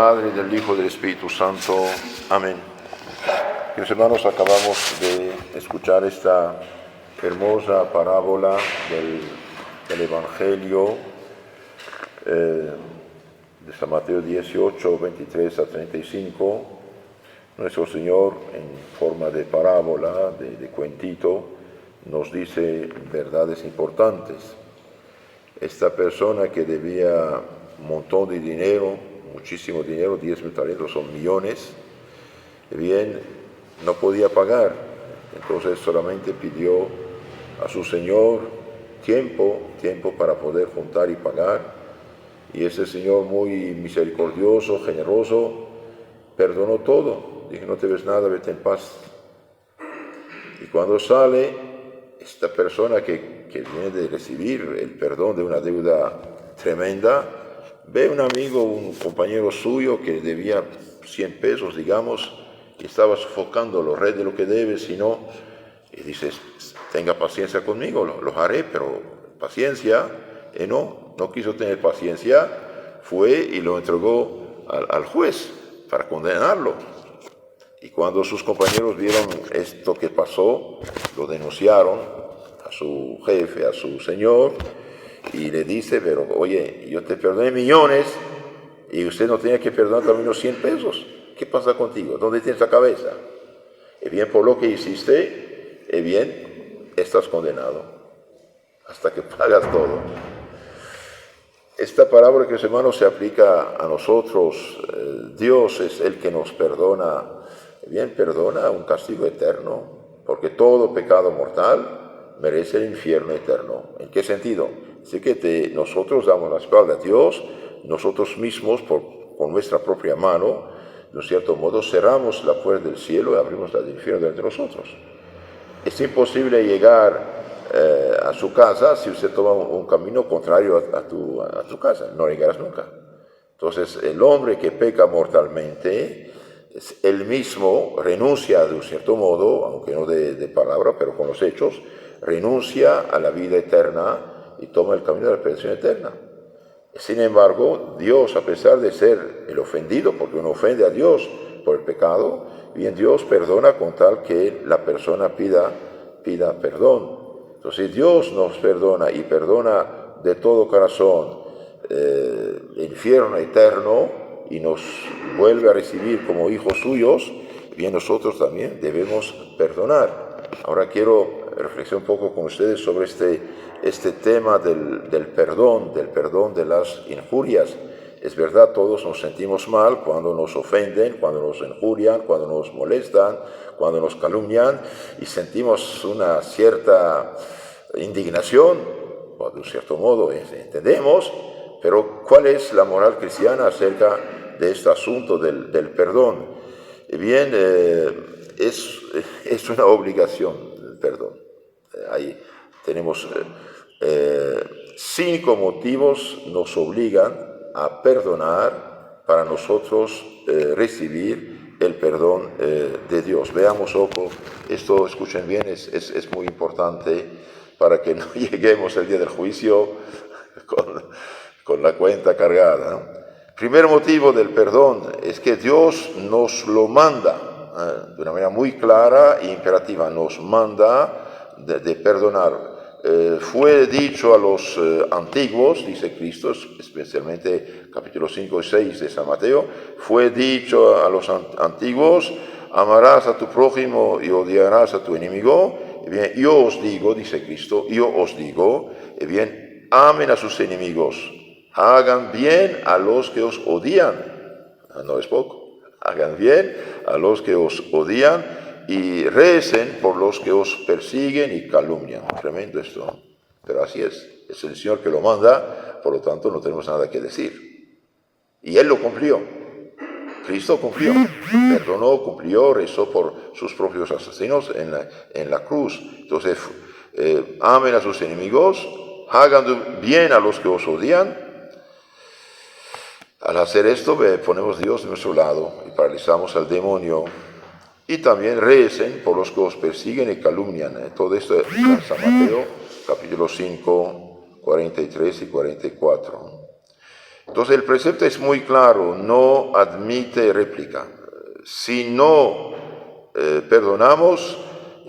Padre, del Hijo y del Espíritu Santo. Amén. Mis hermanos, acabamos de escuchar esta hermosa parábola del Evangelio de San Mateo 18, 23 a 35. Nuestro Señor, en forma de parábola, de cuentito, nos dice verdades importantes. Esta persona que debía un montón de dinero, muchísimo dinero, 10.000 talentos son millones, bien, no podía pagar. Entonces solamente pidió a su Señor tiempo para poder juntar y pagar. Y ese Señor, muy misericordioso, generoso, perdonó todo. Dije, no te ves nada, vete en paz. Y cuando sale, esta persona que viene de recibir el perdón de una deuda tremenda, ve un amigo, un compañero suyo que debía 100 pesos, digamos, y estaba sofocándolo, red de lo que debe, si no, y dice, tenga paciencia conmigo, lo haré, pero paciencia, y no quiso tener paciencia, fue y lo entregó al juez para condenarlo. Y cuando sus compañeros vieron esto que pasó, lo denunciaron a su jefe, a su señor, y le dice, pero oye, yo te perdoné millones y usted no tenía que perdonar también los 100 pesos. ¿Qué pasa contigo? ¿Dónde tienes la cabeza? Bien, por lo que hiciste, bien, estás condenado hasta que pagas todo. Esta parábola, que hermanos, se aplica a nosotros. Dios es el que nos perdona. Bien, perdona un castigo eterno, porque todo pecado mortal merece el infierno eterno. ¿En qué sentido? Así que nosotros damos la espalda a Dios, nosotros mismos, con nuestra propia mano, de un cierto modo, cerramos la puerta del cielo y abrimos la del infierno delante de nosotros. Es imposible llegar a su casa si usted toma un camino contrario a tu casa, no llegarás nunca. Entonces, el hombre que peca mortalmente, él mismo renuncia de un cierto modo, aunque no de palabra, pero con los hechos, renuncia a la vida eterna y toma el camino de la perdición eterna. Sin embargo, Dios, a pesar de ser el ofendido, porque uno ofende a Dios por el pecado, bien, Dios perdona con tal que la persona pida perdón. Entonces Dios nos perdona y perdona de todo corazón el infierno eterno y nos vuelve a recibir como hijos suyos, bien, nosotros también debemos perdonar. Ahora quiero reflexionar un poco con ustedes sobre este tema del perdón de las injurias. Es verdad, todos nos sentimos mal cuando nos ofenden, cuando nos injurian, cuando nos molestan, cuando nos calumnian, y sentimos una cierta indignación, de un cierto modo, entendemos, pero ¿cuál es la moral cristiana acerca de este asunto del perdón? Bien, es una obligación el perdón. Ahí tenemos 5 motivos nos obligan a perdonar para nosotros recibir el perdón de Dios. Veamos ojo, esto, escuchen bien, es muy importante para que no lleguemos el día del juicio con la cuenta cargada, ¿no? Primer motivo del perdón es que Dios nos lo manda, de una manera muy clara e imperativa, nos manda de perdonar. Fue dicho a los antiguos, dice Cristo, especialmente capítulo 5 y 6 de San Mateo, fue dicho a los antiguos, amarás a tu prójimo y odiarás a tu enemigo. Bien, yo os digo, dice Cristo, yo os digo, bien, amen a sus enemigos, hagan bien a los que os odian, no es poco, hagan bien a los que os odian y recen por los que os persiguen y calumnian. Tremendo esto, pero así es el Señor que lo manda, por lo tanto no tenemos nada que decir. Y Él lo cumplió, Cristo cumplió, perdonó, cumplió, rezó por sus propios asesinos en la cruz. Entonces, amen a sus enemigos, hagan bien a los que os odian. Al hacer esto, ponemos a Dios de nuestro lado y paralizamos al demonio. Y también recen por los que os persiguen y calumnian. Todo esto en San Mateo, capítulo 5, 43 y 44. Entonces el precepto es muy claro, no admite réplica. Si no perdonamos,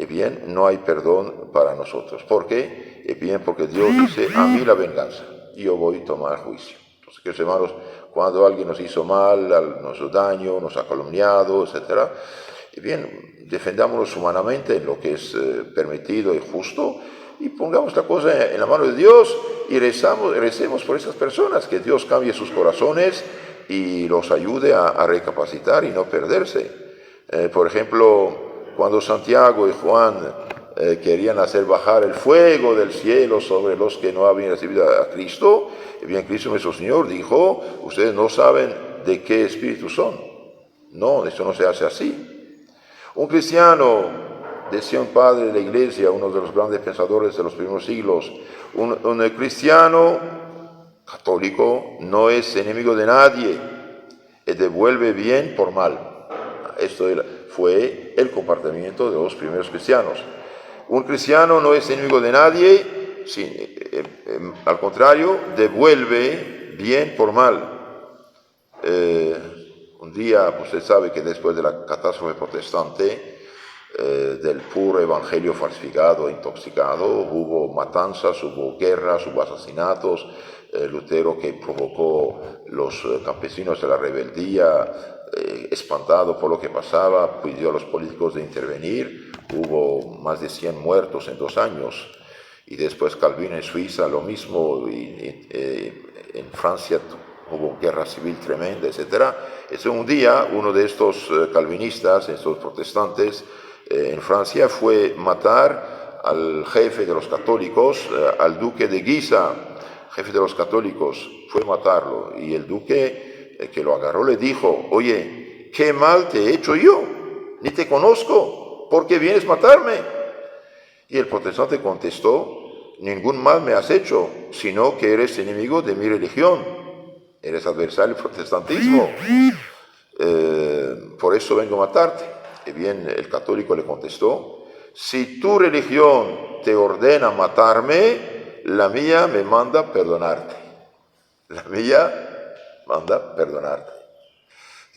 bien, no hay perdón para nosotros. ¿Por qué? Bien, porque Dios dice, a mí la venganza, yo voy a tomar juicio. Entonces, queridos hermanos, cuando alguien nos hizo mal, nos hizo daño, nos ha calumniado, etc., bien, defendámonos humanamente en lo que es permitido y justo, y pongamos la cosa en la mano de Dios y recemos por esas personas, que Dios cambie sus corazones y los ayude a recapacitar y no perderse. Por ejemplo, cuando Santiago y Juan querían hacer bajar el fuego del cielo sobre los que no habían recibido a Cristo, bien, Cristo nuestro Señor dijo, ustedes no saben de qué espíritu son. No, esto no se hace así. Un cristiano, decía un padre de la iglesia, uno de los grandes pensadores de los primeros siglos, un cristiano católico no es enemigo de nadie y devuelve bien por mal. Esto fue el comportamiento de los primeros cristianos. Un cristiano no es enemigo de nadie, al contrario, devuelve bien por mal. Un día, usted sabe que después de la catástrofe protestante, del puro evangelio falsificado e intoxicado, hubo matanzas, hubo guerras, hubo asesinatos. Lutero, que provocó los campesinos de la rebeldía, espantado por lo que pasaba, pidió a los políticos de intervenir. Hubo más de 100 muertos en 2 años. Y después Calvino en Suiza, lo mismo, y en Francia hubo guerra civil tremenda, etc. Un día, uno de estos calvinistas, estos protestantes, en Francia fue matar al jefe de los católicos, al duque de Guisa, jefe de los católicos, fue matarlo. Y el duque, que lo agarró, le dijo, oye, ¿qué mal te he hecho yo? Ni te conozco, ¿por qué vienes a matarme? Y el protestante contestó, ningún mal me has hecho, sino que eres enemigo de mi religión, eres adversario del protestantismo, por eso vengo a matarte. Y bien, el católico le contestó, si tu religión te ordena matarme, la mía me manda perdonarte. La mía manda perdonarte.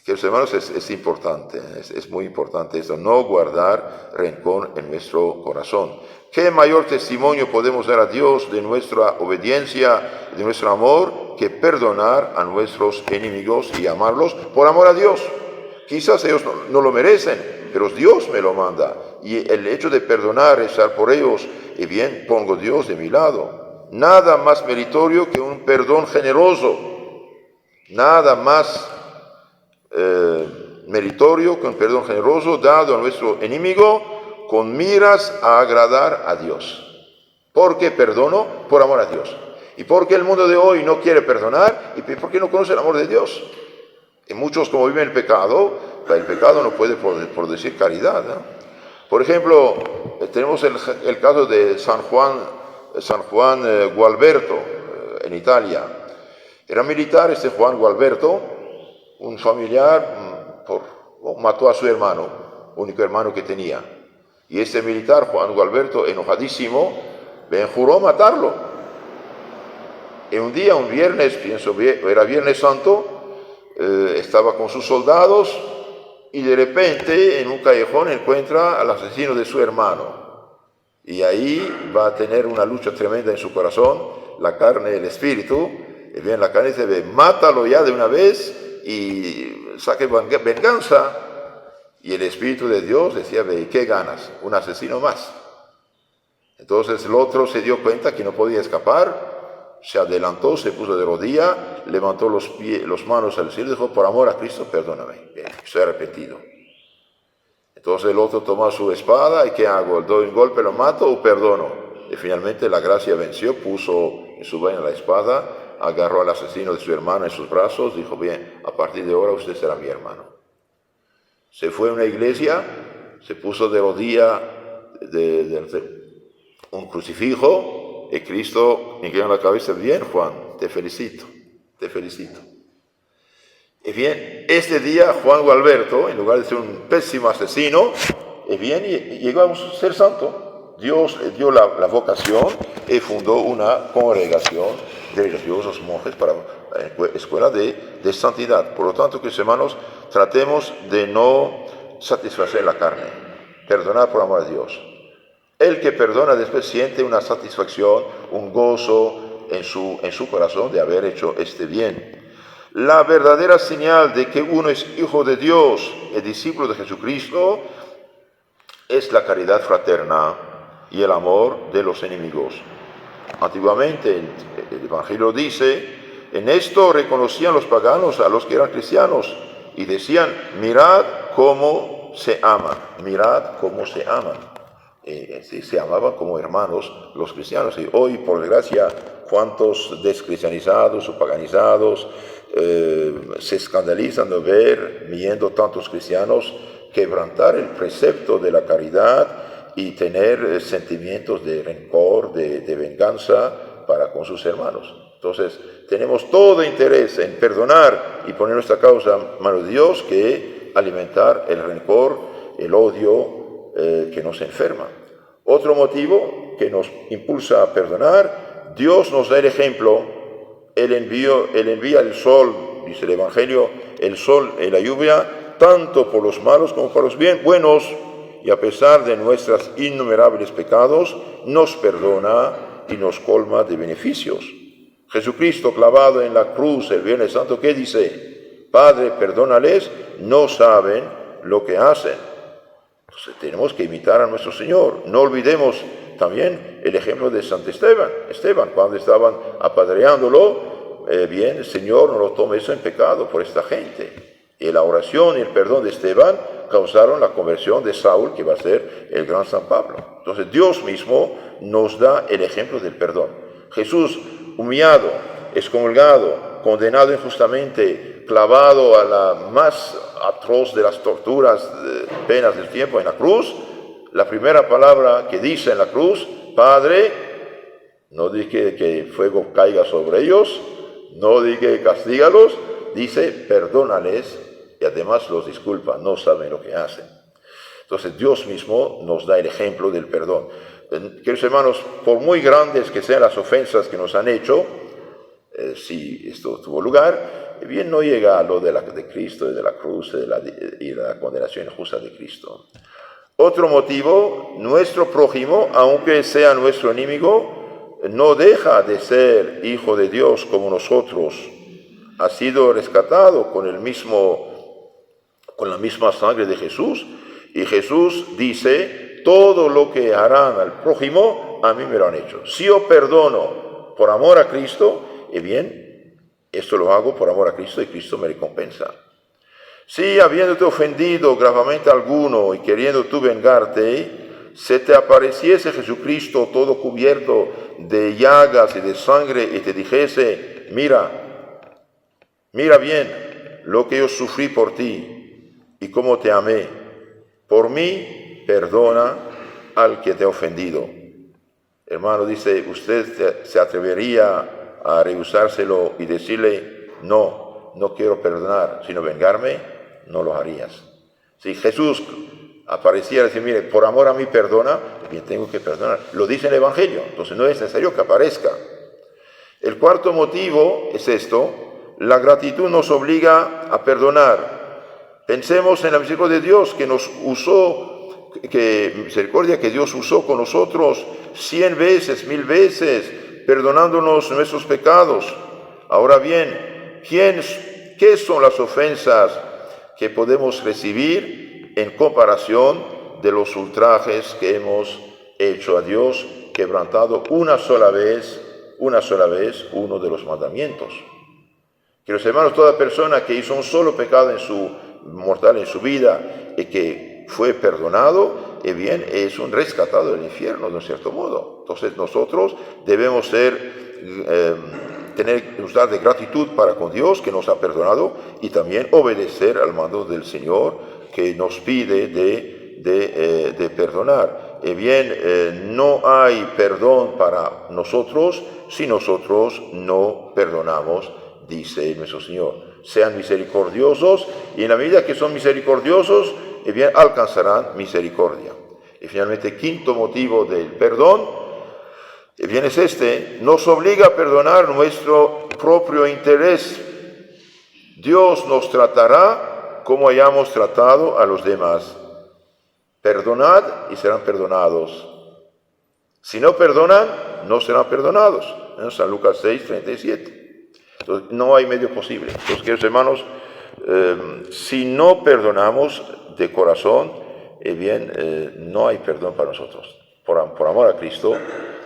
Queridos hermanos, es importante, es muy importante esto, no guardar rencor en nuestro corazón. ¿Qué mayor testimonio podemos dar a Dios de nuestra obediencia, de nuestro amor, que perdonar a nuestros enemigos y amarlos por amor a Dios? Quizás ellos no lo merecen, pero Dios me lo manda. Y el hecho de perdonar, rezar por ellos, y bien, pongo a Dios de mi lado. Nada más meritorio que un perdón generoso. Nada más meritorio que un perdón generoso dado a nuestro enemigo con miras a agradar a Dios. ¿Por qué perdono? Por amor a Dios. ¿Y por qué el mundo de hoy no quiere perdonar? ¿Y por qué no conoce el amor de Dios? Y muchos, como viven el pecado no puede producir caridad, ¿no? Por ejemplo, tenemos el caso de San Juan Gualberto, en Italia. Era militar este Juan Gualberto, un familiar mató a su hermano, único hermano que tenía. Y este militar, Juan Gualberto, enojadísimo, juró matarlo. Y un día, un viernes, pienso, era Viernes Santo, estaba con sus soldados y de repente en un callejón encuentra al asesino de su hermano. Y ahí va a tener una lucha tremenda en su corazón, la carne y el espíritu. Y bien, la carne dice, mátalo ya de una vez y saque venganza. Y el Espíritu de Dios decía, ¿qué ganas? Un asesino más. Entonces el otro se dio cuenta que no podía escapar, se adelantó, se puso de rodilla, levantó los manos al cielo y dijo, por amor a Cristo, perdóname, estoy arrepentido. Entonces el otro tomó su espada, ¿y qué hago? ¿Doy un golpe, lo mato o perdono? Y finalmente la gracia venció, puso en su vaina la espada, agarró al asesino de su hermano en sus brazos, dijo, bien, a partir de ahora usted será mi hermano. Se fue a una iglesia, se puso de rodilla un crucifijo, y Cristo inclinó la cabeza, bien Juan, te felicito, te felicito. Y bien, este día Juan Gualberto, en lugar de ser un pésimo asesino, llegó a ser santo. Dios le dio la vocación y fundó una congregación de religiosos monjes para escuela de santidad. Por lo tanto, que hermanos, tratemos de no satisfacer la carne, perdonar por amor a Dios. El que perdona después siente una satisfacción, un gozo en su corazón de haber hecho este bien. La verdadera señal de que uno es hijo de Dios, el discípulo de Jesucristo, es la caridad fraterna y el amor de los enemigos. Antiguamente el Evangelio dice, en esto reconocían los paganos a los que eran cristianos y decían, mirad cómo se aman, mirad cómo se aman. Se amaban como hermanos los cristianos. Y hoy, por desgracia, cuántos descristianizados o paganizados se escandalizan de ver, viendo tantos cristianos, quebrantar el precepto de la caridad y tener sentimientos de rencor, de venganza para con sus hermanos. Entonces, tenemos todo interés en perdonar y poner nuestra causa en manos de Dios que alimentar el rencor, el odio que nos enferma. Otro motivo que nos impulsa a perdonar, Dios nos da el ejemplo. Él envía el sol, dice el Evangelio, el sol y la lluvia, tanto por los malos como por los buenos, y a pesar de nuestros innumerables pecados, nos perdona y nos colma de beneficios. Jesucristo clavado en la cruz el Viernes Santo, ¿qué dice? Padre, perdónales, no saben lo que hacen. Entonces tenemos que imitar a nuestro Señor. No olvidemos también el ejemplo de Santo Esteban, cuando estaban apedreándolo, bien, Señor, no lo tome eso en pecado por esta gente. Y la oración y el perdón de Esteban causaron la conversión de Saúl, que va a ser el gran San Pablo. Entonces Dios mismo nos da el ejemplo del perdón. Jesús, humillado, excomulgado, condenado injustamente, clavado a la más atroz de las torturas, penas del tiempo en la cruz, la primera palabra que dice en la cruz, Padre, no dije que fuego caiga sobre ellos, no dije castígalos, dice perdónales y además los disculpa, no saben lo que hacen. Entonces Dios mismo nos da el ejemplo del perdón. Queridos hermanos, por muy grandes que sean las ofensas que nos han hecho, si esto tuvo lugar, bien no llega a lo de Cristo y de la cruz y la condenación injusta de Cristo. Otro motivo, nuestro prójimo, aunque sea nuestro enemigo, no deja de ser hijo de Dios como nosotros. Ha sido rescatado con la misma sangre de Jesús, y Jesús dice, todo lo que harán al prójimo, a mí me lo han hecho. Si yo perdono por amor a Cristo, bien, esto lo hago por amor a Cristo y Cristo me recompensa. Si habiéndote ofendido gravemente a alguno y queriendo tú vengarte, se te apareciese Jesucristo todo cubierto de llagas y de sangre y te dijese, mira bien lo que yo sufrí por ti y cómo te amé. Por mí, perdona al que te ha ofendido. Hermano, dice, ¿usted se atrevería a rehusárselo y decirle, no quiero perdonar, sino vengarme? No lo harías. Si Jesús apareciera y decir, mire, por amor a mí perdona, bien, tengo que perdonar. Lo dice el Evangelio, entonces no es necesario que aparezca. El cuarto motivo es esto, la gratitud nos obliga a perdonar. Pensemos en la misericordia de Dios que nos usó, misericordia que Dios usó con nosotros 100 veces, 1000 veces, perdonándonos nuestros pecados. Ahora bien, ¿qué son las ofensas que podemos recibir en comparación de los ultrajes que hemos hecho a Dios, quebrantado una sola vez uno de los mandamientos? Queridos hermanos, toda persona que hizo un solo pecado mortal en su vida y que fue perdonado, bien, es un rescatado del infierno, de un cierto modo. Entonces nosotros debemos usar de gratitud para con Dios que nos ha perdonado y también obedecer al mando del Señor que nos pide de perdonar. No hay perdón para nosotros si nosotros no perdonamos, dice nuestro Señor. Sean misericordiosos y en la medida que son misericordiosos, alcanzarán misericordia. Y finalmente, quinto motivo del perdón, Y bien es nos obliga a perdonar nuestro propio interés. Dios nos tratará como hayamos tratado a los demás. Perdonad y serán perdonados. Si no perdonan, no serán perdonados. En San Lucas 6, 37. Entonces, no hay medio posible. Entonces, queridos hermanos, si no perdonamos de corazón, no hay perdón para nosotros. Por amor a Cristo,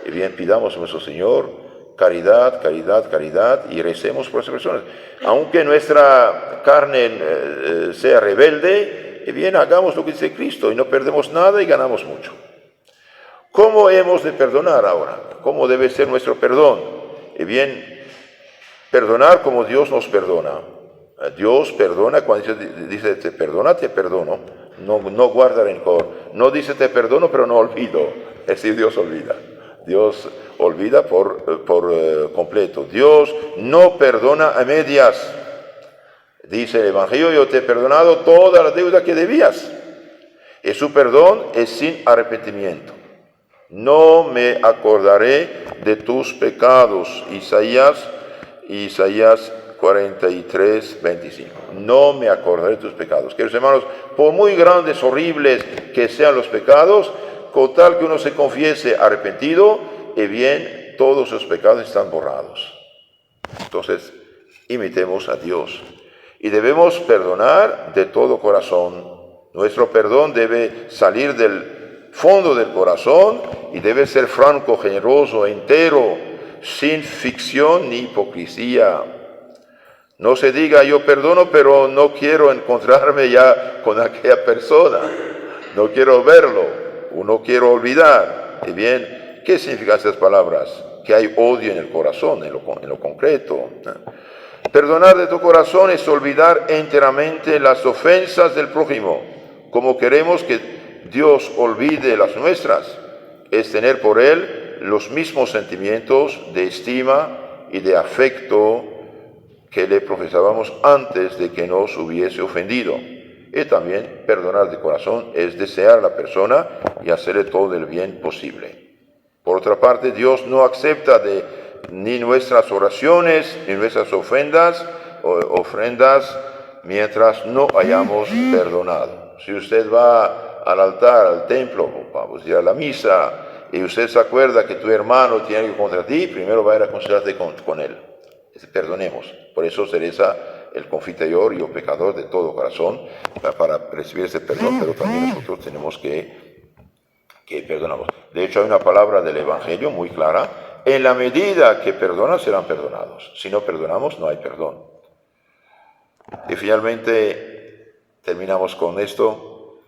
bien, pidamos a nuestro Señor caridad, caridad, caridad, y recemos por esas personas. Aunque nuestra carne sea rebelde, bien, hagamos lo que dice Cristo y no perdemos nada y ganamos mucho. ¿Cómo hemos de perdonar ahora? ¿Cómo debe ser nuestro perdón? Bien, perdonar como Dios nos perdona. Dios perdona cuando dice te perdona, te perdono. No guarda rencor. No dice te perdono, pero no olvido. Es decir, Dios olvida. Dios olvida por completo. Dios no perdona a medias. Dice el Evangelio, yo te he perdonado toda la deuda que debías. Y su perdón es sin arrepentimiento. No me acordaré de tus pecados. Isaías 43, 25. No me acordaré de tus pecados. Queridos hermanos, por muy grandes, horribles que sean los pecados, con tal que uno se confiese arrepentido, bien, todos sus pecados están borrados. Entonces, imitemos a Dios. Y debemos perdonar de todo corazón. Nuestro perdón debe salir del fondo del corazón y debe ser franco, generoso, entero, sin ficción ni hipocresía. No se diga yo perdono, pero no quiero encontrarme ya con aquella persona. No quiero verlo, o no quiero olvidar. Y bien, ¿qué significan estas palabras? Que hay odio en el corazón, en lo concreto. Perdonar de tu corazón es olvidar enteramente las ofensas del prójimo, como queremos que Dios olvide las nuestras. Es tener por Él los mismos sentimientos de estima y de afecto que le profesábamos antes de que nos hubiese ofendido. Y también perdonar de corazón es desear a la persona y hacerle todo el bien posible. Por otra parte, Dios no acepta ni nuestras oraciones, ni nuestras ofrendas mientras no hayamos perdonado. Si usted va al altar, al templo, vamos a ir a la misa, y usted se acuerda que tu hermano tiene algo contra ti, primero va a ir a reconciliarte con él. Perdonemos. Por eso se reza el confiteor y el pecador de todo corazón para recibir ese perdón, pero también nosotros tenemos que perdonamos. De hecho, hay una palabra del Evangelio muy clara: en la medida que perdonan serán perdonados. Si no perdonamos, no hay perdón. Y finalmente, terminamos con esto: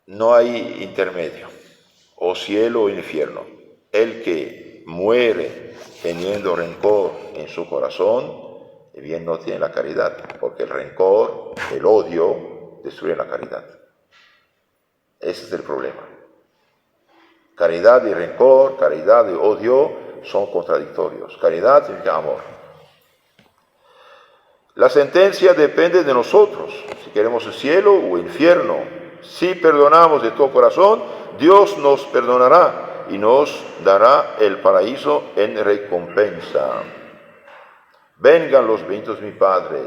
no hay intermedio, o cielo o infierno. El que muere teniendo rencor en su corazón, bien no tiene la caridad, porque el rencor, el odio, destruye la caridad. Ese es el problema. Caridad y rencor, caridad y odio son contradictorios. Caridad significa amor. La sentencia depende de nosotros, si queremos el cielo o el infierno. Si perdonamos de todo corazón, Dios nos perdonará y nos dará el paraíso en recompensa. Vengan los benditos de mi Padre.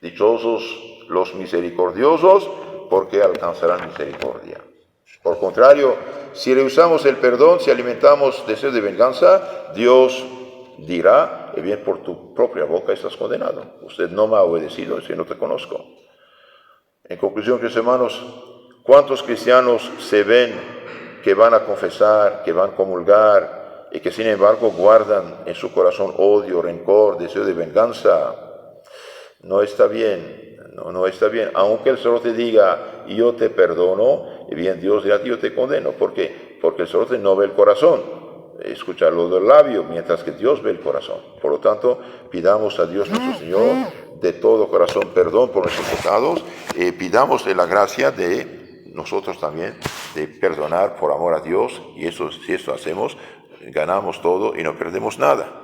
Dichosos los misericordiosos, porque alcanzarán misericordia. Por contrario, si rehusamos el perdón, si alimentamos deseos de venganza, Dios dirá: bien, por tu propia boca estás condenado. Usted no me ha obedecido, si no te conozco. En conclusión, queridos hermanos, ¿cuántos cristianos se ven que van a confesar, que van a comulgar, y que sin embargo guardan en su corazón odio, rencor, deseo de venganza? No está bien, no está bien. Aunque el sacerdote diga yo te perdono, y bien Dios dirá yo te condeno. ¿Por qué? Porque el sacerdote no ve el corazón, escucha lo del labio, mientras que Dios ve el corazón. Por lo tanto, pidamos a Dios nuestro Señor de todo corazón perdón por nuestros pecados, pidámosle la gracia de nosotros también de perdonar por amor a Dios, y eso, si esto hacemos, ganamos todo y no perdemos nada.